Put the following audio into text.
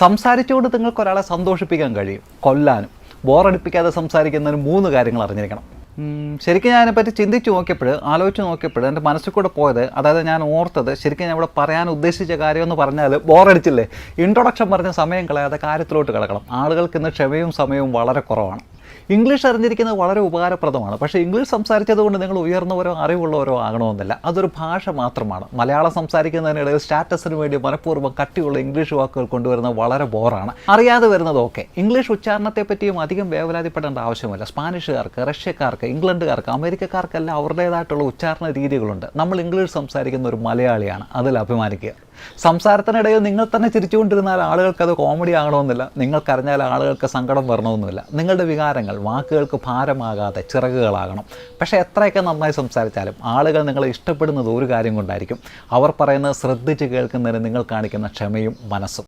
സംസാരിച്ചുകൊണ്ട് നിങ്ങൾക്ക് ഒരാളെ സന്തോഷിപ്പിക്കാൻ കഴിയും, കൊല്ലാനും. ബോറടിപ്പിക്കാതെ സംസാരിക്കുന്നതിന് 3 കാര്യങ്ങൾ അറിഞ്ഞിരിക്കണം. ശരിക്കും ഞാൻ അതിനെപ്പറ്റി ആലോചിച്ച് നോക്കിയപ്പോൾ എൻ്റെ മനസ്സിൽ കൂടെ പോയത്, അതായത് ഞാൻ ഓർത്തത്, ശരിക്കും ഞാൻ ഇവിടെ പറയാൻ ഉദ്ദേശിച്ച കാര്യമെന്ന് പറഞ്ഞാൽ ബോറടിച്ചില്ലേ, ഇൻട്രൊഡക്ഷൻ പറഞ്ഞ സമയം കളയാതെ കാര്യത്തിലോട്ട് കിടക്കണം. ആളുകൾക്ക് ഇന്ന് ക്ഷമയും സമയവും വളരെ കുറവാണ്. ഇംഗ്ലീഷ് അറിഞ്ഞിരിക്കുന്നത് വളരെ ഉപകാരപ്രദമാണ്. പക്ഷേ ഇംഗ്ലീഷ് സംസാരിച്ചതുകൊണ്ട് നിങ്ങൾ ഉയർന്നവരോ അറിവുള്ളവരോ ആകണമെന്നില്ല. അതൊരു ഭാഷ മാത്രമാണ്. മലയാളം സംസാരിക്കുന്നതിനിടയിൽ സ്റ്റാറ്റസിന് വേണ്ടി മനഃപൂർവ്വം കട്ടിയുള്ള ഇംഗ്ലീഷ് വാക്കുകൾ കൊണ്ടുവരുന്നത് വളരെ ബോറാണ്. അറിയാതെ വരുന്നതൊക്കെ. ഇംഗ്ലീഷ് ഉച്ചാരണത്തെപ്പറ്റിയും അധികം വേവലാതിപ്പെടേണ്ട ആവശ്യമില്ല. സ്പാനിഷുകാർക്ക്, റഷ്യക്കാർക്ക്, ഇംഗ്ലണ്ടുകാർക്ക്, അമേരിക്കക്കാർക്കെല്ലാം അവരുടേതായിട്ടുള്ള ഉച്ചാരണ രീതികളുണ്ട്. നമ്മൾ ഇംഗ്ലീഷ് സംസാരിക്കുന്ന ഒരു മലയാളിയാണ്, അതിൽ അഭിമാനിക്കുക. സംസാരത്തിനിടയിൽ നിങ്ങൾ തന്നെ ചിരിച്ചുകൊണ്ടിരുന്നാൽ ആളുകൾക്കത് കോമഡി ആകണമെന്നില്ല. നിങ്ങൾക്കറിഞ്ഞാൽ ആളുകൾക്ക് സങ്കടം വരണമെന്നില്ല. നിങ്ങളുടെ വികാരങ്ങൾ വാക്കുകൾക്ക് ഭാരമാകാതെ ചിറകുകളാകണം. പക്ഷേ എത്രയൊക്കെ നന്നായി സംസാരിച്ചാലും ആളുകൾ നിങ്ങളെ ഇഷ്ടപ്പെടുന്നത് ഒരു കാര്യം കൊണ്ടായിരിക്കും. അവർ പറയുന്നത് ശ്രദ്ധിച്ച് കേൾക്കുന്നതിന് നിങ്ങൾ കാണിക്കുന്ന ക്ഷമയും മനസ്സും.